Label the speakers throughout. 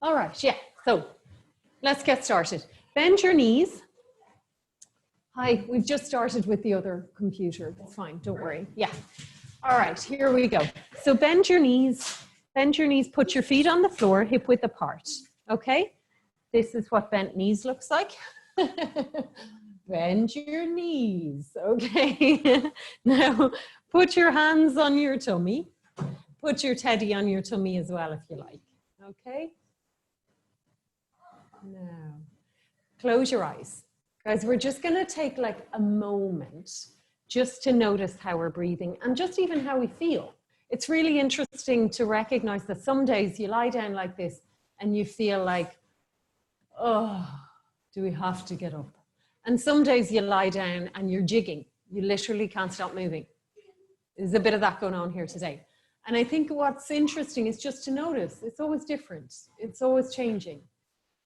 Speaker 1: All right, yeah. So let's get started. Bend your knees. Hi, we've just started with the other computer. That's fine, don't worry. Yeah. All right, here we go. So bend your knees, put your feet on the floor, hip width apart. Okay? This is what bent knees looks like. Bend your knees, okay? Now, put your hands on your tummy. Put your teddy on your tummy as well if you like, okay? Now, close your eyes. Guys, we're just gonna take like a moment just to notice how we're breathing and just even how we feel. It's really interesting to recognize that some days you lie down like this and you feel like, oh, do we have to get up? And some days you lie down and you're jigging. You literally can't stop moving. There's a bit of that going on here today. And I think what's interesting is just to notice it's always different. It's always changing.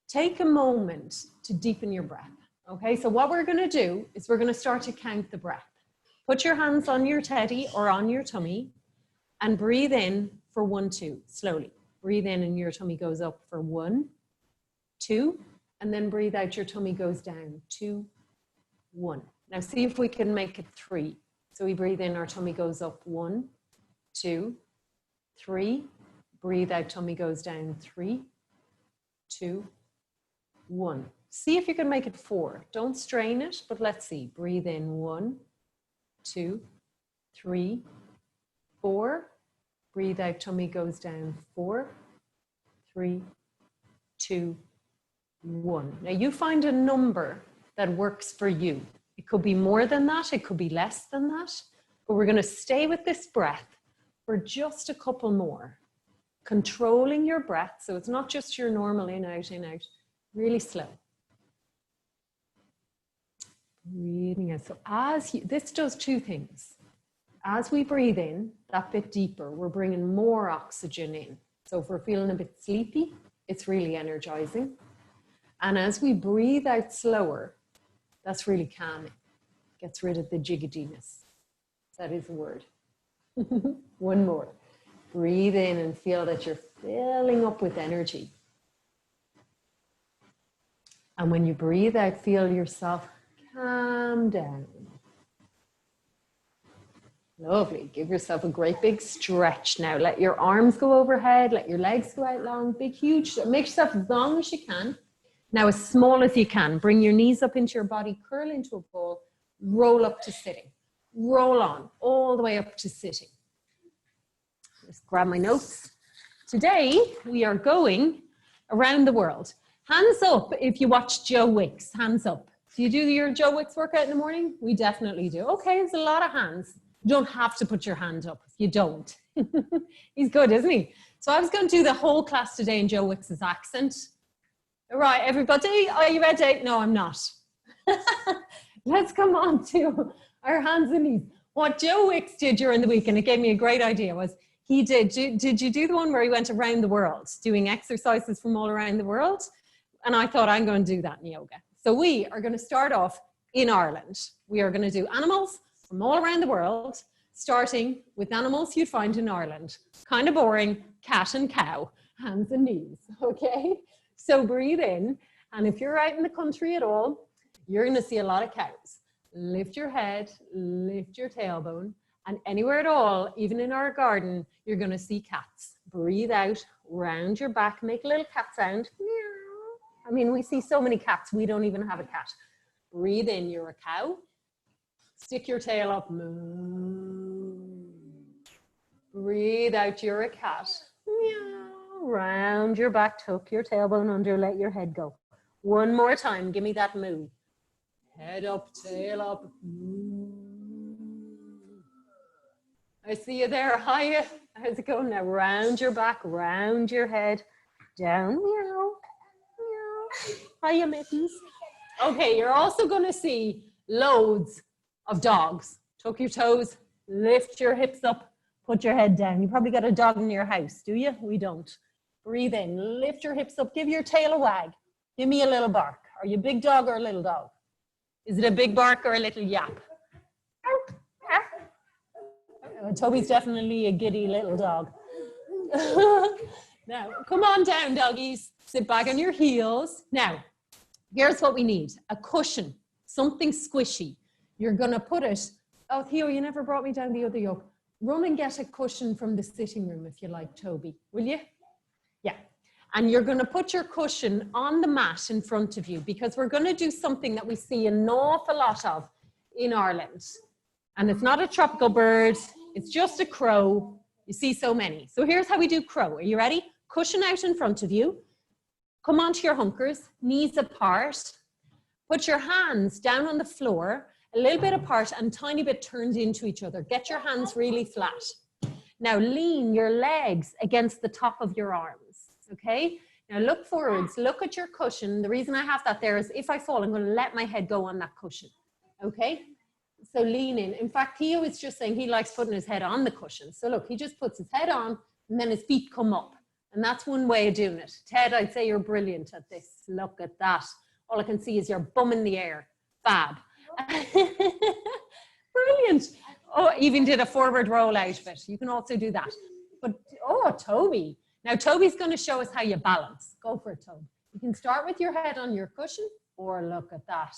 Speaker 1: Take a moment to deepen your breath. Okay, so what we're gonna do is we're gonna start to count the breath. Put your hands on your teddy or on your tummy and breathe in for 1, 2, slowly. Breathe in and your tummy goes up for 1, 2, and then breathe out, your tummy goes down, 2, 1. Now see if we can make it 3. So we breathe in, our tummy goes up, 1, 2, 3. Breathe out, tummy goes down, 3, 2, 1. See if you can make it 4. Don't strain it, but let's see. Breathe in, 1, 2, 3, 4. Breathe out, tummy goes down, 4, 3, 2, 1. Now you find a number that works for you. It could be more than that, it could be less than that, but we're gonna stay with this breath for just a couple more. Controlling your breath, so it's not just your normal in, out, really slow. Breathing out. So this does 2 things. As we breathe in, that bit deeper, we're bringing more oxygen in. So if we're feeling a bit sleepy, it's really energizing. And as we breathe out slower, that's really calming. Gets rid of the jiggediness. That is a word. 1 more. Breathe in and feel that you're filling up with energy. And when you breathe out, feel yourself calm down. Lovely. Give yourself a great big stretch now. Let your arms go overhead. Let your legs go out long, big, huge. Make yourself as long as you can. Now, as small as you can. Bring your knees up into your body, curl into a ball, roll up to sitting. Roll on all the way up to sitting. Just grab my notes. Today, we are going around the world. Hands up if you watch Joe Wicks, hands up. Do you do your Joe Wicks workout in the morning? We definitely do. Okay, there's a lot of hands. You don't have to put your hand up if you don't. He's good, isn't he? So I was going to do the whole class today in Joe Wicks's accent. All right, everybody, are you ready? No, I'm not. Let's come on to our hands and knees. What Joe Wicks did during the week, and it gave me a great idea, was he did you do the one where he went around the world doing exercises from all around the world? And I thought, I'm going to do that in yoga. So we are going to start off in Ireland. We are going to do animals from all around the world, starting with animals you'd find in Ireland. Kind of boring, cat and cow, hands and knees, okay? So breathe in, and if you're out in the country at all, you're going to see a lot of cows. Lift your head, lift your tailbone, and anywhere at all, even in our garden, you're going to see cats. Breathe out, round your back, make a little cat sound. I mean, we see so many cats, we don't even have a cat. Breathe in, you're a cow. Stick your tail up, moo. Breathe out, you're a cat. Meow. Round your back, tuck your tailbone under, let your head go. 1 more time, give me that moo. Head up, tail up. Moo. I see you there, hiya. How's it going now? Round your back, round your head, down, meow. Hiya, mittens. Okay, you're also going to see loads of dogs. Tuck your toes, lift your hips up, put your head down. You probably got a dog in your house, do you? We don't. Breathe in, lift your hips up, give your tail a wag. Give me a little bark. Are you a big dog or a little dog? Is it a big bark or a little yap? Toby's definitely a giddy little dog. Now, come on down, doggies. Sit back on your heels. Now, here's what we need. A cushion, something squishy. You're gonna put it, oh, Theo, you never brought me down the other yoke. Run and get a cushion from the sitting room if you like, Toby, will you? Yeah. And you're gonna put your cushion on the mat in front of you because we're gonna do something that we see an awful lot of in Ireland. And it's not a tropical bird, it's just a crow. You see so many. So here's how we do crow. Are you ready? Cushion out in front of you. Come onto your hunkers, knees apart. Put your hands down on the floor, a little bit apart and tiny bit turned into each other. Get your hands really flat. Now lean your legs against the top of your arms, okay? Now look forwards, look at your cushion. The reason I have that there is if I fall, I'm gonna let my head go on that cushion, okay? So lean in. In fact, Theo is just saying he likes putting his head on the cushion. So look, he just puts his head on and then his feet come up. And that's one way of doing it. Ted, I'd say you're brilliant at this. Look at that. All I can see is your bum in the air. Fab. Brilliant. Oh, even did a forward roll out of it. You can also do that. But, oh, Toby. Now, Toby's going to show us how you balance. Go for it, Toby. You can start with your head on your cushion, or look at that.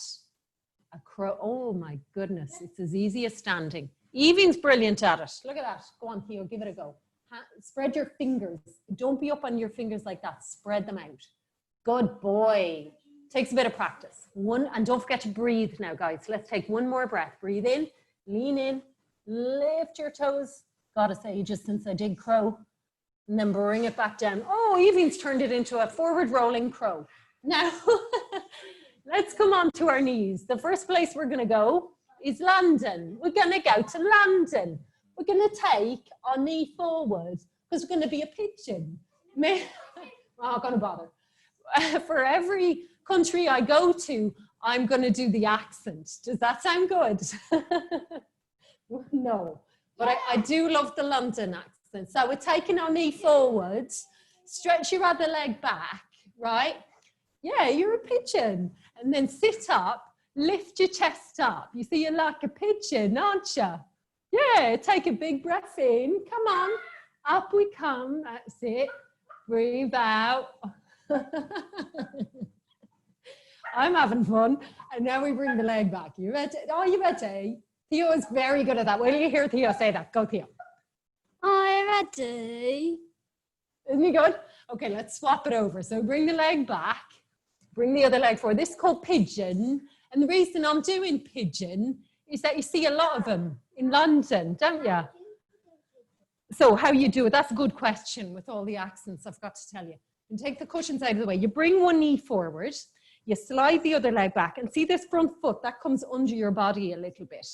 Speaker 1: A crow. Oh, my goodness. It's as easy as standing. Evie's brilliant at it. Look at that. Go on, Theo. Give it a go. Spread your fingers. Don't be up on your fingers like that. Spread them out. Good boy. Takes a bit of practice. And don't forget to breathe now, guys. Let's take one more breath. Breathe in, lean in, lift your toes. Gotta say, just since I did crow, and then bring it back down. Oh, Evie's turned it into a forward rolling crow. Now, let's come on to our knees. The first place we're gonna go is London. We're gonna go to London. We're gonna take our knee forward because we're gonna be a pigeon. I'm not gonna bother. For every country I go to, I'm gonna do the accent. Does that sound good? No, but I do love the London accent. So we're taking our knee forward, stretch your other leg back, right? Yeah, you're a pigeon. And then sit up, lift your chest up. You see, you're like a pigeon, aren't you? Yeah, take a big breath in. Come on, up we come. That's it. Breathe out. I'm having fun. And now we bring the leg back. You ready? Oh, you ready? Theo is very good at that. Will you hear Theo say that? Go, Theo.
Speaker 2: I'm ready.
Speaker 1: Isn't he good? Okay, let's swap it over. So bring the leg back. Bring the other leg forward. This is called pigeon. And the reason I'm doing pigeon is that you see a lot of them in London, don't you? So how you do it, that's a good question with all the accents I've got to tell you. And take the cushions out of the way. You bring one knee forward, you slide the other leg back, and see this front foot, that comes under your body a little bit.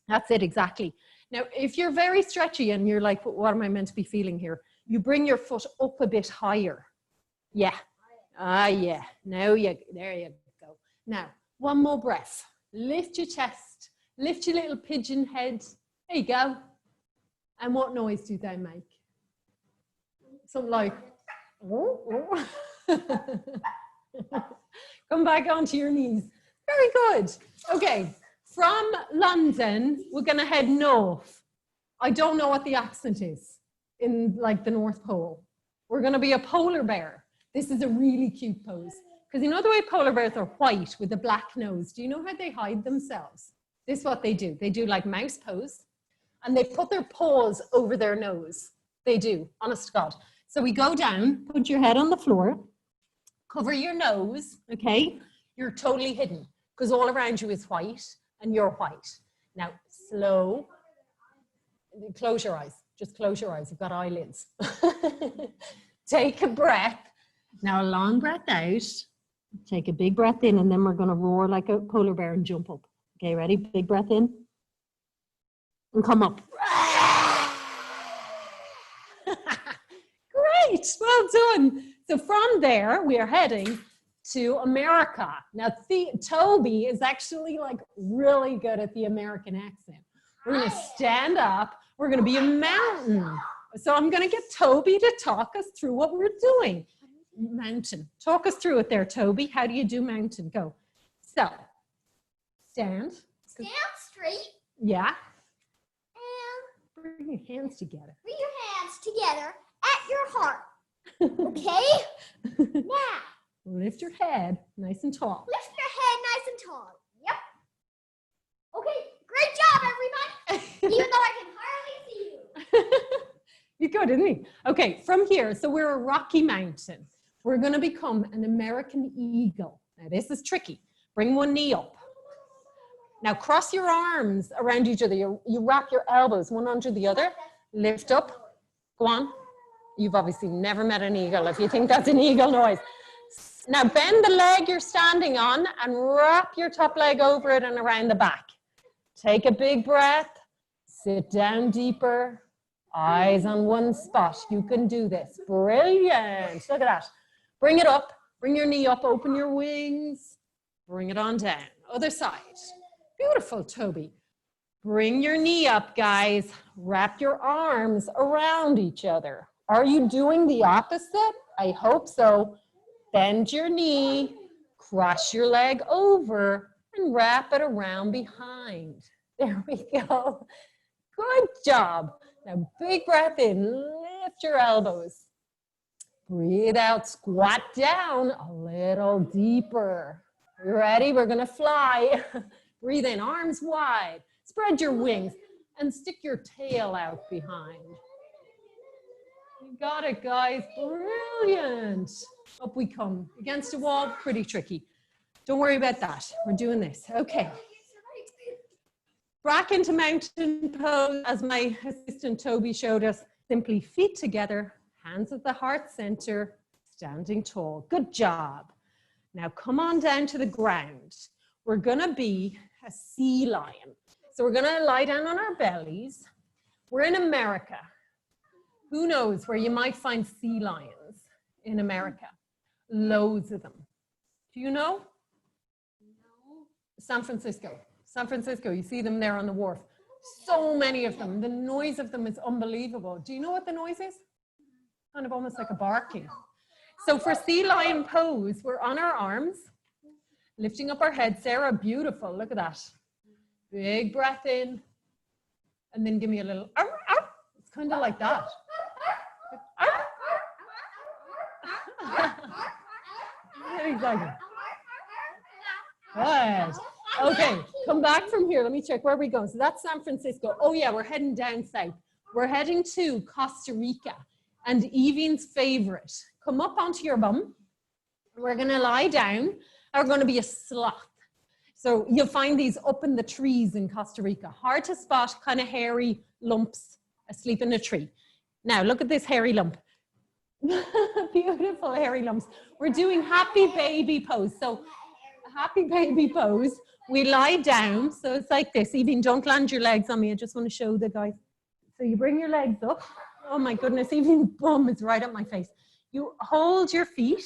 Speaker 1: That's it, exactly. Now, if you're very stretchy and you're like, what am I meant to be feeling here? You bring your foot up a bit higher. Yeah. Ah, yeah. There you go. Now, one more breath. Lift your chest. Lift your little pigeon head. There you go. And what noise do they make? Something like, oh, oh. Come back onto your knees. Very good. Okay, from London, we're going to head north. I don't know what the accent is in like the North Pole. We're going to be a polar bear. This is a really cute pose. Because you know the way polar bears are white with a black nose? Do you know how they hide themselves? This is what they do. They do like mouse pose. And they put their paws over their nose. They do, honest to God. So we go down, put your head on the floor, cover your nose, okay? You're totally hidden because all around you is white and you're white. Now, slow, close your eyes. Just close your eyes. You've got eyelids. Take a breath. Now, a long breath out. Take a big breath in and then we're going to roar like a polar bear and jump up. Okay, ready? Big breath in. And come up. Great, well done. So from there, we are heading to America. Now, Toby is actually like really good at the American accent. We're gonna stand up, we're gonna be a mountain. So I'm gonna get Toby to talk us through what we're doing. Mountain, talk us through it there, Toby. How do you do mountain? Go. So, stand.
Speaker 2: Stand straight.
Speaker 1: Yeah.
Speaker 2: And
Speaker 1: bring your hands together.
Speaker 2: Bring your hands together at your heart. Okay? Yeah.
Speaker 1: Lift your head nice and tall.
Speaker 2: Lift your head nice and tall. Yep. Okay, great job, everybody. Even though I can hardly see you.
Speaker 1: You're good, isn't he? Okay, from here, so we're a Rocky Mountain. We're going to become an American eagle. Now, this is tricky. Bring one knee up. Now, cross your arms around each other. You wrap your elbows one under the other. Lift up. Go on. You've obviously never met an eagle if you think that's an eagle noise. Now, bend the leg you're standing on and wrap your top leg over it and around the back. Take a big breath. Sit down deeper. Eyes on one spot. You can do this. Brilliant. Look at that. Bring it up. Bring your knee up. Open your wings. Bring it on down. Other side. Beautiful, Toby. Bring your knee up, guys. Wrap your arms around each other. Are you doing the opposite? I hope so. Bend your knee. Cross your leg over and wrap it around behind. There we go. Good job. Now, big breath in, lift your elbows. Breathe out, squat down a little deeper. You ready? We're gonna fly. Breathe in, arms wide. Spread your wings and stick your tail out behind. You got it, guys, brilliant. Up we come, against a wall, pretty tricky. Don't worry about that, we're doing this, okay. Back into mountain pose, as my assistant Toby showed us. Simply feet together, hands at the heart center, standing tall. Good job. Now come on down to the ground. We're gonna be a sea lion. So we're gonna lie down on our bellies. We're in America. Who knows where you might find sea lions in America? Loads of them. Do you know?
Speaker 2: No.
Speaker 1: San Francisco. San Francisco, you see them there on the wharf. So many of them. The noise of them is unbelievable. Do you know what the noise is? Kind of almost like a barking. So for sea lion pose, we're on our arms, lifting up our head. Sarah, beautiful. Look at that. Big breath in. And then give me a little, arr, arr. It's kind of like that. Exactly. Good. Okay, come back from here. Let me check. Where are we going? So that's San Francisco. Oh yeah, we're heading down south. We're heading to Costa Rica. And Evie's favorite. Come up onto your bum. We're going to lie down. We're going to be a sloth. So you'll find these up in the trees in Costa Rica. Hard to spot, kind of hairy lumps asleep in a tree. Now look at this hairy lump. Beautiful hairy lumps. We're doing happy baby pose. So happy baby pose. We lie down. So it's like this. Evie, don't land your legs on me. I just want to show the guys. So you bring your legs up. Oh my goodness, Evie's bum is right up my face. You hold your feet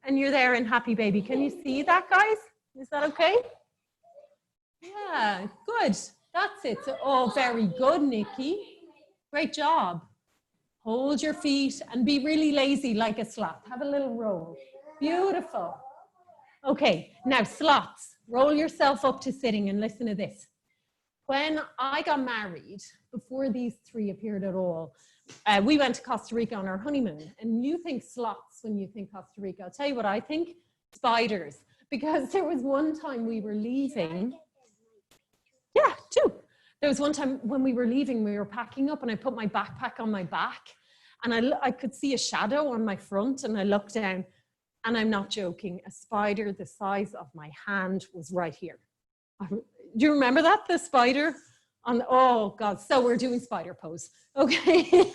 Speaker 1: and you're there in happy baby. Can you see that, guys? Is that okay? Yeah, good. That's it. So, oh, very good, Nikki. Great job. Hold your feet and be really lazy like a sloth. Have a little roll. Beautiful. Okay, now sloths. Roll yourself up to sitting and listen to this. When I got married, before these three appeared at all, we went to Costa Rica on our honeymoon. And you think sloths when you think Costa Rica. I'll tell you what I think, spiders. Because there was one time we were leaving. Yeah, two. There was one time when we were leaving, we were packing up and I put my backpack on my back and I could see a shadow on my front and I looked down and I'm not joking, a spider the size of my hand was right here. Do you remember that, the spider? Oh God, so we're doing spider pose. Okay,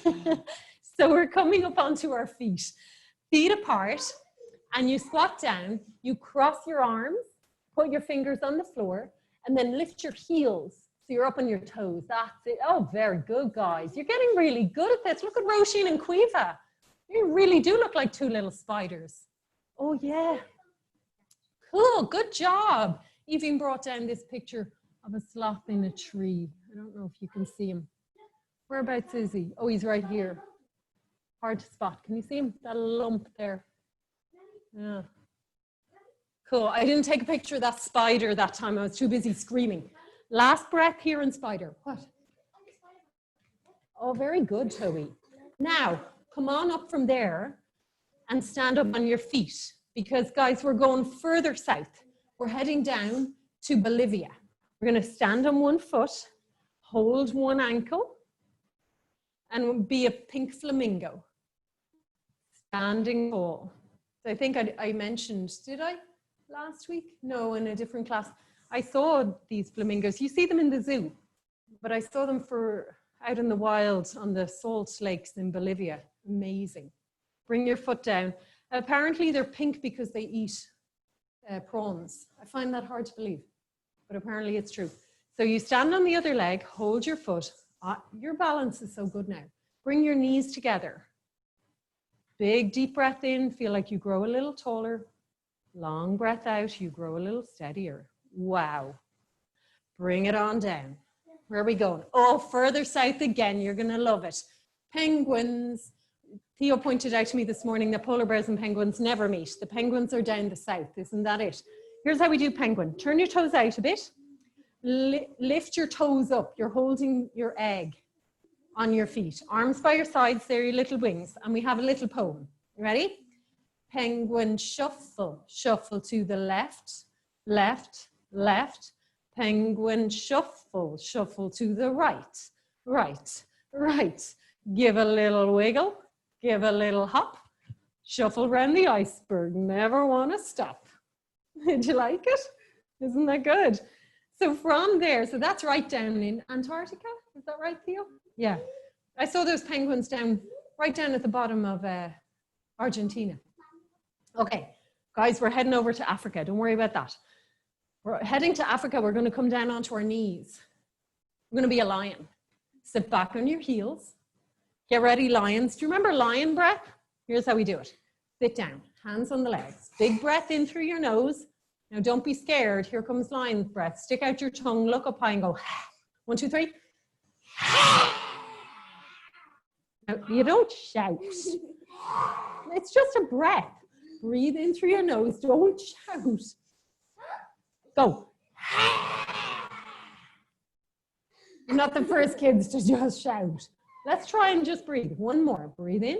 Speaker 1: so we're coming up onto our feet apart, and you squat down, you cross your arms, put your fingers on the floor, and then lift your heels. So you're up on your toes, that's it. Oh, very good, guys. You're getting really good at this. Look at Roisin and Quiva. You really do look like two little spiders. Oh yeah, cool, good job. Evie brought down this picture of a sloth in a tree. I don't know if you can see him. Whereabouts is he? Oh, he's right here. Hard to spot. Can you see him? That lump there. Yeah. Cool. I didn't take a picture of that spider that time. I was too busy screaming. Last breath here in spider. What? Oh, very good, Toby. Now, come on up from there. and stand up on your feet. Because guys, we're going further south. We're heading down to Bolivia. We're going to stand on one foot, hold one ankle, and be a pink flamingo. Standing tall. So I think I mentioned, did I last week? No, in a different class. I saw these flamingos. You see them in the zoo, but I saw them out in the wild on the salt lakes in Bolivia. Amazing. Bring your foot down. Apparently they're pink because they eat prawns. I find that hard to believe, but apparently it's true. So you stand on the other leg, hold your foot. Your balance is so good now. Bring your knees together. Big deep breath in, feel like you grow a little taller. Long breath out, you grow a little steadier. Wow. Bring it on down. Where are we going? Oh, further south again. You're going to love it. Penguins. Theo pointed out to me this morning that polar bears and penguins never meet. The penguins are down the south. Isn't that it? Here's how we do penguin. Turn your toes out a bit. Lift your toes up. You're holding your egg on your feet. Arms by your sides. They're your little wings. And we have a little poem. You ready? Penguin shuffle. Shuffle to the left. Left. Left. Penguin shuffle. Shuffle to the right. Right. Right. Give a little wiggle. Give a little hop, shuffle around the iceberg, never want to stop. Did you like it? Isn't that good? So from there, so that's right down in Antarctica. Is that right, Theo? Yeah. I saw those penguins right down at the bottom of Argentina. Okay, guys, we're heading over to Africa. Don't worry about that. We're heading to Africa. We're going to come down onto our knees. We're going to be a lion. Sit back on your heels. Get ready, lions. Do you remember lion breath? Here's how we do it. Sit down, hands on the legs. Big breath in through your nose. Now don't be scared. Here comes lion breath. Stick out your tongue, look up high and go, 1, 2, 3. Now, you don't shout. It's just a breath. Breathe in through your nose. Don't shout. Go. You're not the first kids to just shout. Let's try and just breathe. One more. Breathe in.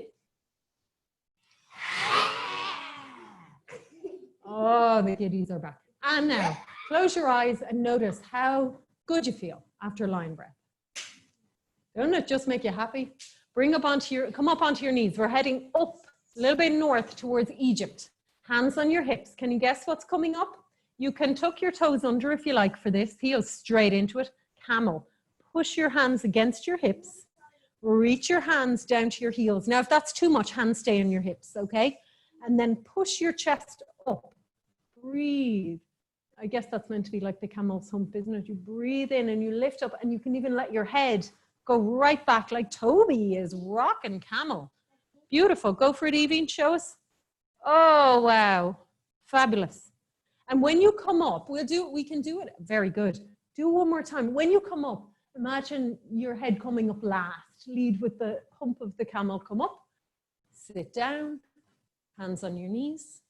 Speaker 1: Oh, the kiddies are back. And now, close your eyes and notice how good you feel after lion breath. Doesn't it just make you happy? Come up onto your knees. We're heading up a little bit north towards Egypt. Hands on your hips. Can you guess what's coming up? You can tuck your toes under if you like for this. Heels straight into it. Camel. Push your hands against your hips. Reach your hands down to your heels. Now, if that's too much, hands stay on your hips, okay? And then push your chest up. Breathe. I guess that's meant to be like the camel's hump, isn't it? You breathe in and you lift up, and you can even let your head go right back like Toby is rocking camel. Beautiful. Go for it, Evie. Show us. Oh, wow. Fabulous. And when you come up, we can do it. Very good. Do it one more time. When you come up, imagine your head coming up last. Lead with the hump of the camel. Come up. Sit down. Hands on your knees.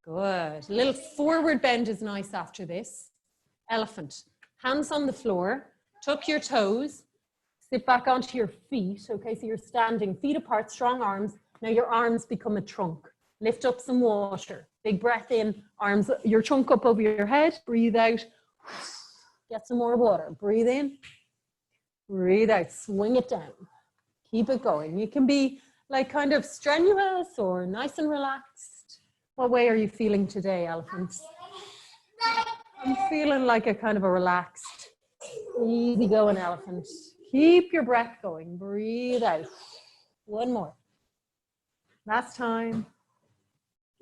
Speaker 1: Good. A little forward bend is nice after this. Elephant. Hands on the floor. Tuck your toes. Sit back onto your feet. Okay, so you're standing, feet apart, strong arms. Now your arms become a trunk. Lift up some water. Big breath in. Arms, your trunk up over your head. Breathe out. Get some more water. Breathe in. Breathe out, swing it down. Keep it going. You can be like kind of strenuous or nice and relaxed. What way are you feeling today, elephants? I'm feeling like a kind of a relaxed, easy going elephant. Keep your breath going. Breathe out. One more. Last time.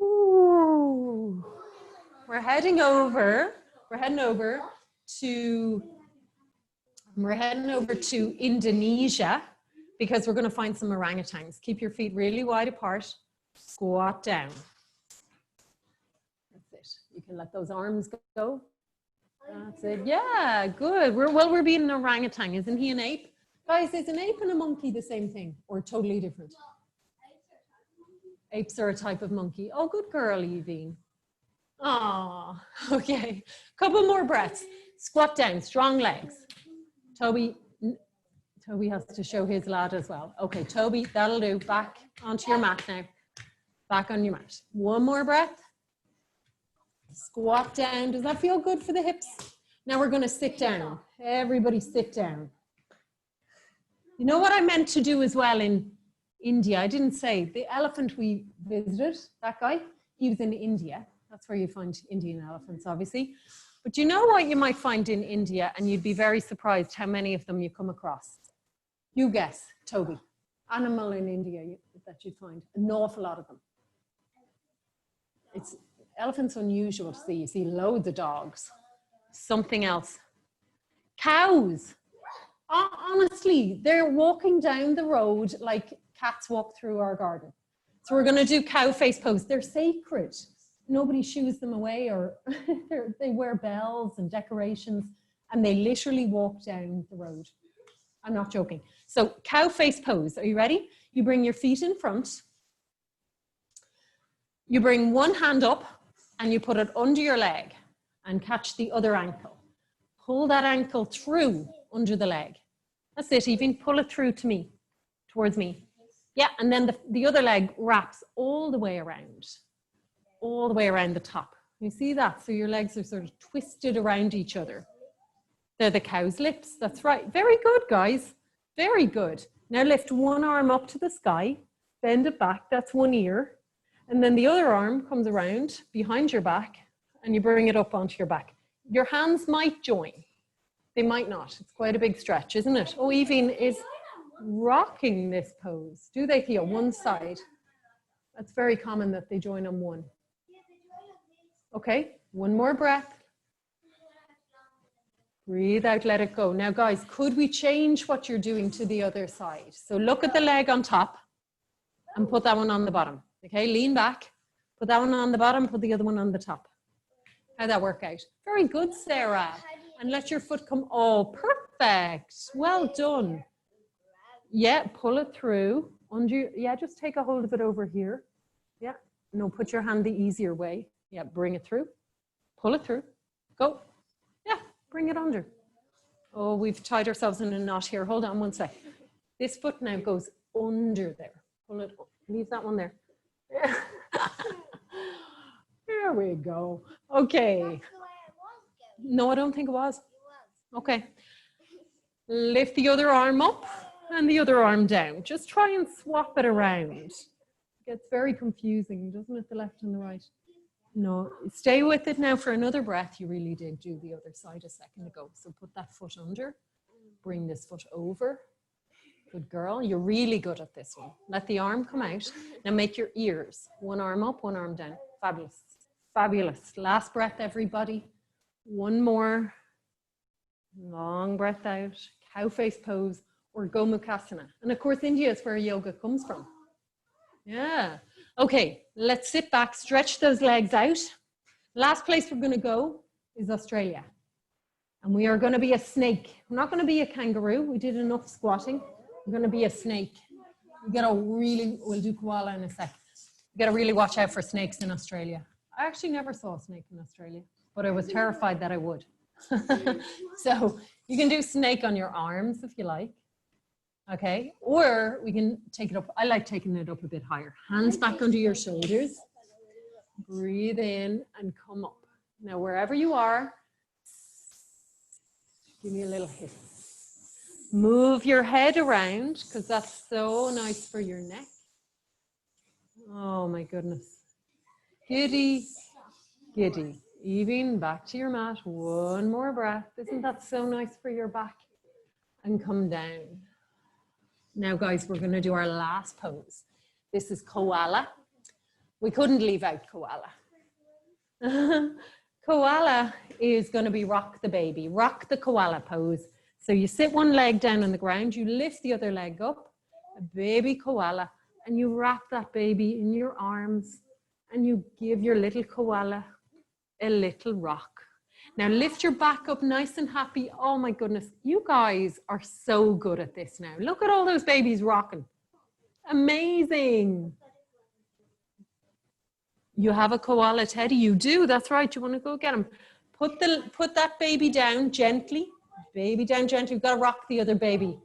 Speaker 1: Ooh. We're heading over to Indonesia because we're going to find some orangutans. Keep your feet really wide apart. Squat down. That's it. You can let those arms go. That's it. Yeah, good. We're being an orangutan. Isn't he an ape? Guys, is an ape and a monkey the same thing or totally different? Apes are a type of monkey. Oh, good girl, Evie. Oh, okay. Couple more breaths. Squat down, strong legs. Toby has to show his lad as well. Okay, Toby, that'll do. Back onto your mat now. Back on your mat. One more breath. Squat down. Does that feel good for the hips? Now we're going to sit down. Everybody sit down. You know what I meant to do as well in India? I didn't say. The elephant we visited, that guy, he was in India. That's where you find Indian elephants, obviously. But you know what you might find in India, and you'd be very surprised how many of them you come across. You guess, Toby. Animal in India that you'd find. An awful lot of them. It's elephants unusual to see. You see loads of dogs. Something else. Cows. Honestly, they're walking down the road like cats walk through our garden. So we're going to do cow face pose. They're sacred. Nobody shoos them away, or they wear bells and decorations, and they literally walk down the road. I'm not joking. So cow face pose. Are you ready? You bring your feet in front. You bring one hand up and you put it under your leg and catch the other ankle. Pull that ankle through under the leg. That's it. Even pull it through to me, towards me. Yeah, and then the other leg wraps all the way around the top. You see that? So your legs are sort of twisted around each other. They're the cow's lips. That's right. Very good, guys. Very good. Now lift one arm up to the sky, bend it back. That's one ear. And then the other arm comes around behind your back and you bring it up onto your back. Your hands might join. They might not. It's quite a big stretch, isn't it? Oh, Evie is rocking this pose. Do they feel one side? That's very common that they join on one. Okay, one more breath. Breathe out, let it go. Now, guys, could we change what you're doing to the other side? So look at the leg on top and put that one on the bottom. Okay, lean back, put that one on the bottom, put the other one on the top. How'd that work out? Very good, Sarah. And let your foot come, oh, perfect. Well done. Yeah, pull it through. Yeah, just take a hold of it over here. Yeah, no, put your hand the easier way. Yeah, bring it through. Pull it through. Go. Yeah, bring it under. Oh, we've tied ourselves in a knot here. Hold on one sec. This foot now goes under there. Pull it up. Leave that one there. There we go. Okay. No, I don't think it was. Okay. Lift the other arm up and the other arm down. Just try and swap it around. It gets very confusing, doesn't it? The left and the right. No, stay with it now for another breath. You really did do the other side a second ago. So put that foot under. Bring this foot over. Good girl. You're really good at this one. Let the arm come out. Now make your ears. One arm up, one arm down. Fabulous. Fabulous. Last breath, everybody. One more. Long breath out. Cow face pose or Gomukhasana. And of course, India is where yoga comes from. Yeah. Okay, let's sit back, stretch those legs out. Last place we're going to go is Australia. And we are going to be a snake. We're not going to be a kangaroo. We did enough squatting. We're going to be a snake. You got to really, we'll do koala in a sec. You got to really watch out for snakes in Australia. I actually never saw a snake in Australia, but I was terrified that I would. So you can do snake on your arms if you like. Okay, or we can take it up. I like taking it up a bit higher. Hands back under your shoulders. Breathe in and come up. Now, wherever you are, give me a little hiss. Move your head around because that's so nice for your neck. Oh my goodness. Giddy, giddy. Even back to your mat. One more breath. Isn't that so nice for your back? And come down. Now, guys, we're going to do our last pose. This is koala. We couldn't leave out koala. Koala is going to be rock the baby, rock the koala pose. So you sit one leg down on the ground, you lift the other leg up, a baby koala, and you wrap that baby in your arms and you give your little koala a little rock. Now lift your back up nice and happy. Oh my goodness, you guys are so good at this now. Look at all those babies rocking. Amazing. You have a koala teddy, you do, that's right. You want to go get him. Put that baby down gently. Baby down gently. You've got to rock the other baby.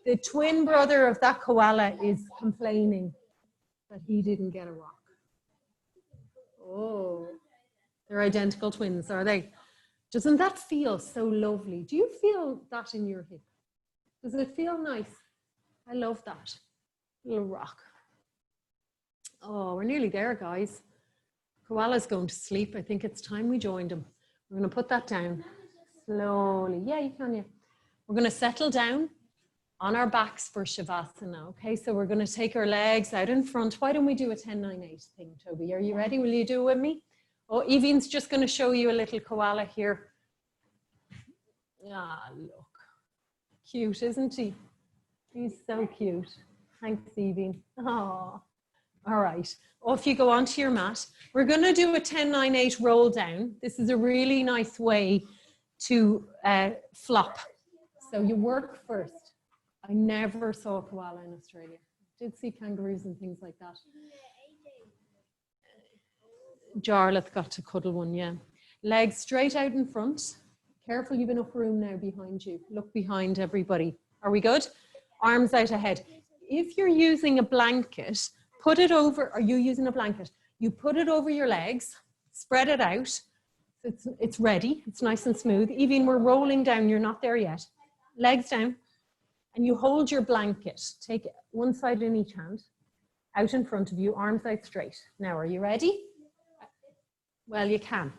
Speaker 1: The twin brother of that koala is complaining that he didn't get a rock. They're identical twins, are they? Doesn't that feel so lovely? Do you feel that in your hip? Does it feel nice? I love that. Little rock. Oh, we're nearly there, guys. Koala's going to sleep. I think it's time we joined him. We're going to put that down slowly. Yeah, you can, yeah. We're going to settle down on our backs for Shavasana, okay? So we're going to take our legs out in front. Why don't we do a 10-9-8 thing, Toby? Are you ready? Will you do it with me? Oh, Evie's just going to show you a little koala here. Ah, look. Cute, isn't he? He's so cute. Thanks, Evie. Oh, all right. Off you go onto your mat. We're going to do a 10-9-8 roll down. This is a really nice way to flop. So you work first. I never saw a koala in Australia. I did see kangaroos and things like that. Jarlath got to cuddle one, yeah. Legs straight out in front. Careful, you've enough room now behind you. Look behind everybody. Are we good? Arms out ahead. If you're using a blanket, put it over, are you using a blanket? You put it over your legs, spread it out. It's ready, it's nice and smooth. Even we're rolling down, you're not there yet. Legs down, and you hold your blanket. Take one side in each hand, out in front of you, arms out straight. Now, are you ready? Well, you can.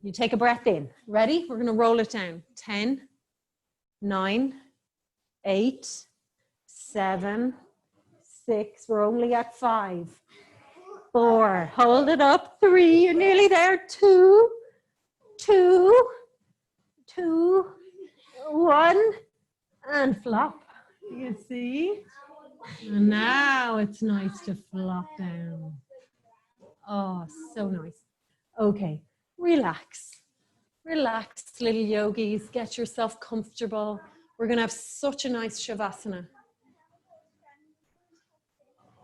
Speaker 1: You take a breath in. Ready? We're going to roll it down. 10, 9, 8, 7, 6. We're only at 5, 4. Hold it up. 3. You're nearly there. 2, 2, 2, 1. And flop. You see? And now it's nice to flop down. Oh, so nice. Okay. Relax. Relax, little yogis. Get yourself comfortable. We're going to have such a nice Shavasana.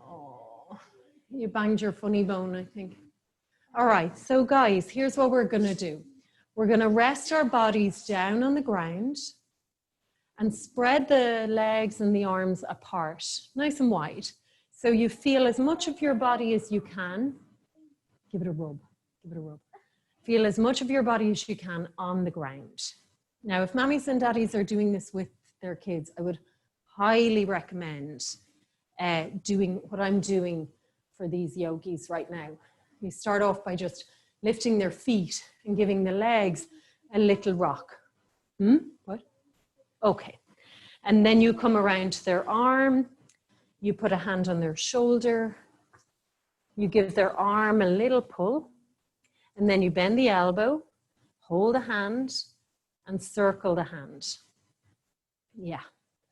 Speaker 1: Oh, you banged your funny bone, I think. All right, so guys, here's what we're going to do. We're going to rest our bodies down on the ground and spread the legs and the arms apart, nice and wide. So you feel as much of your body as you can. Give it a rub. Give it a rub. Feel as much of your body as you can on the ground. Now, if mommies and daddies are doing this with their kids, I would highly recommend doing what I'm doing for these yogis right now. You start off by just lifting their feet and giving the legs a little rock. What? Okay. And then you come around to their arm. You put a hand on their shoulder. You give their arm a little pull. And then you bend the elbow, hold a hand, and circle the hand. Yeah.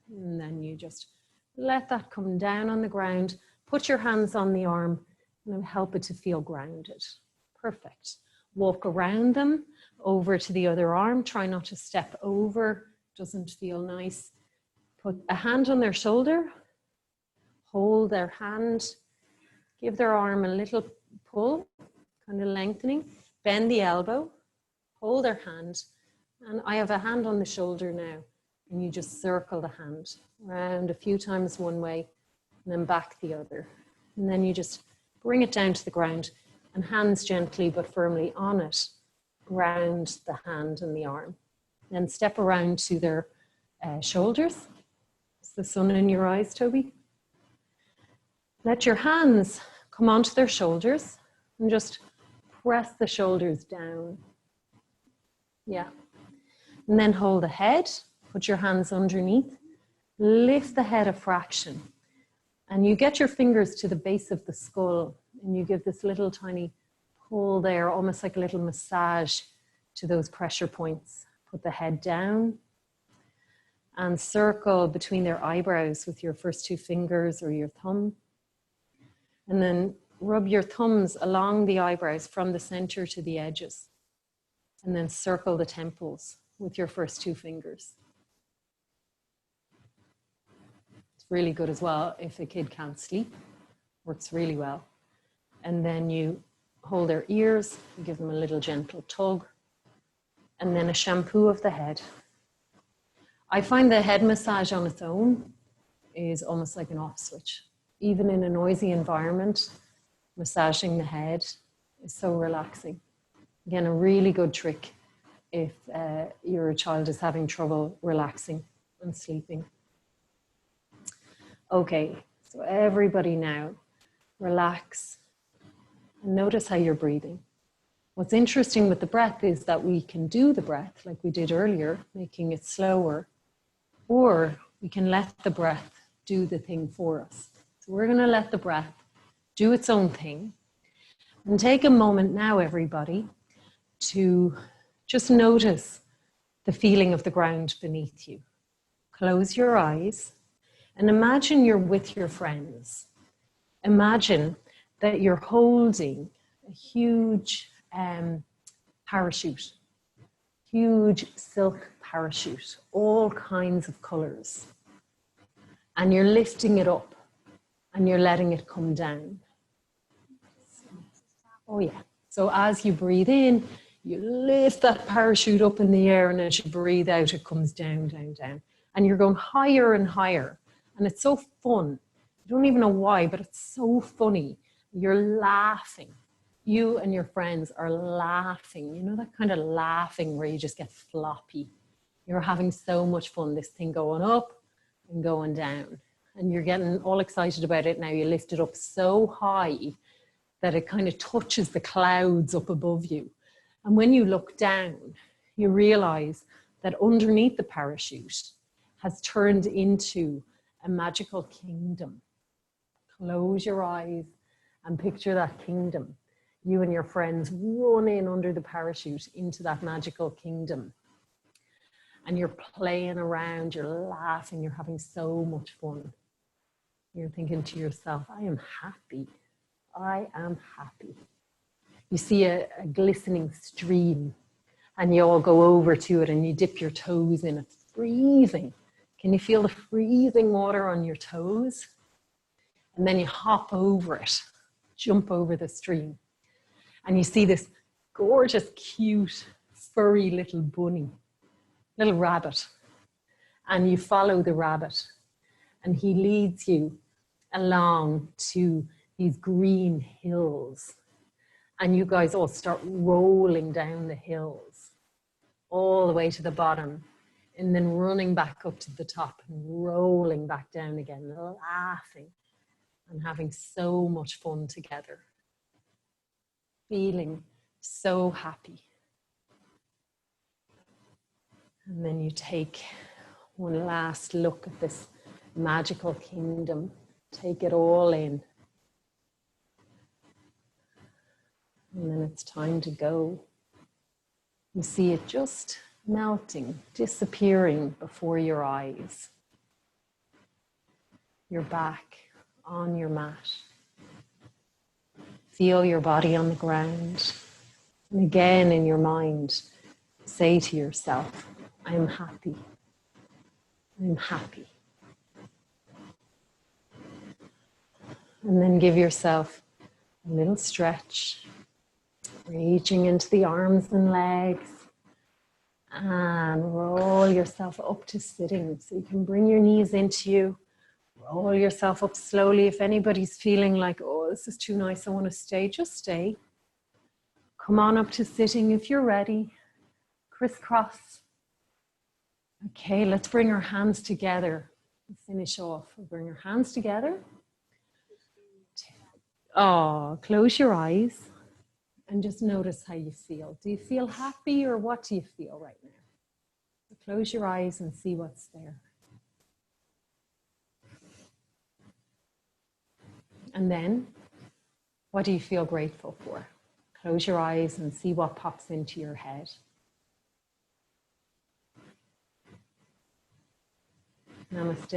Speaker 1: And then you just let that come down on the ground. Put your hands on the arm and help it to feel grounded. Perfect. Walk around them, over to the other arm. Try not to step over. Doesn't feel nice. Put a hand on their shoulder. Hold their hand. Give their arm a little pull. Kind of lengthening, bend the elbow, hold their hand, and I have a hand on the shoulder now, and you just circle the hand around a few times one way, and then back the other. And then you just bring it down to the ground, and hands gently but firmly on it, ground the hand and the arm. Then step around to their shoulders. Is the sun in your eyes, Toby? Let your hands come onto their shoulders, and just press the shoulders down. Yeah. And then hold the head, put your hands underneath, lift the head a fraction. And you get your fingers to the base of the skull and you give this little tiny pull there, almost like a little massage to those pressure points. Put the head down and circle between their eyebrows with your first 2 fingers or your thumb. And then rub your thumbs along the eyebrows from the center to the edges. And then circle the temples with your first 2 fingers. It's really good as well if a kid can't sleep. Works really well. And then you hold their ears, give them a little gentle tug, and then a shampoo of the head. I find the head massage on its own is almost like an off switch. Even in a noisy environment, massaging the head is so relaxing. Again, a really good trick if your child is having trouble relaxing and sleeping. Okay, so everybody now relax and notice how you're breathing. What's interesting with the breath is that we can do the breath like we did earlier, making it slower, or we can let the breath do the thing for us. So we're going to let the breath do its own thing. And take a moment now, everybody, to just notice the feeling of the ground beneath you. Close your eyes and imagine you're with your friends. Imagine that you're holding a huge parachute, huge silk parachute, all kinds of colors. And you're lifting it up and you're letting it come down. Oh yeah. So as you breathe in, you lift that parachute up in the air, and as you breathe out, it comes down, down, down. And you're going higher and higher. And it's so fun. You don't even know why, but it's so funny. You're laughing. You and your friends are laughing. You know that kind of laughing where you just get floppy. You're having so much fun. This thing going up and going down. And you're getting all excited about it now. You lift it up so high that it kind of touches the clouds up above you. And when you look down, you realize that underneath the parachute has turned into a magical kingdom. Close your eyes and picture that kingdom. You and your friends run in under the parachute into that magical kingdom. And you're playing around, you're laughing, you're having so much fun. You're thinking to yourself, I am happy. I am happy. You see a glistening stream and you all go over to it and you dip your toes in. It's freezing. Can you feel the freezing water on your toes? And then you hop over it, jump over the stream. And you see this gorgeous, cute, furry little bunny, little rabbit. And you follow the rabbit and he leads you along to these green hills. And you guys all start rolling down the hills all the way to the bottom and then running back up to the top and rolling back down again, laughing and having so much fun together. Feeling so happy. And then you take one last look at this magical kingdom. Take it all in. And then it's time to go. You see it just melting, disappearing before your eyes. You're back on your mat. Feel your body on the ground. And again in your mind, say to yourself, I am happy. I'm happy. And then give yourself a little stretch. Reaching into the arms and legs and roll yourself up to sitting. So you can bring your knees into you, roll yourself up slowly. If anybody's feeling like, oh, this is too nice, I want to stay, just stay. Come on up to sitting if you're ready. Crisscross. Okay, let's bring our hands together and finish off. We'll bring our hands together. Oh, close your eyes. And just notice how you feel. Do you feel happy or what do you feel right now? So close your eyes and see what's there. And then, what do you feel grateful for? Close your eyes and see what pops into your head. Namaste.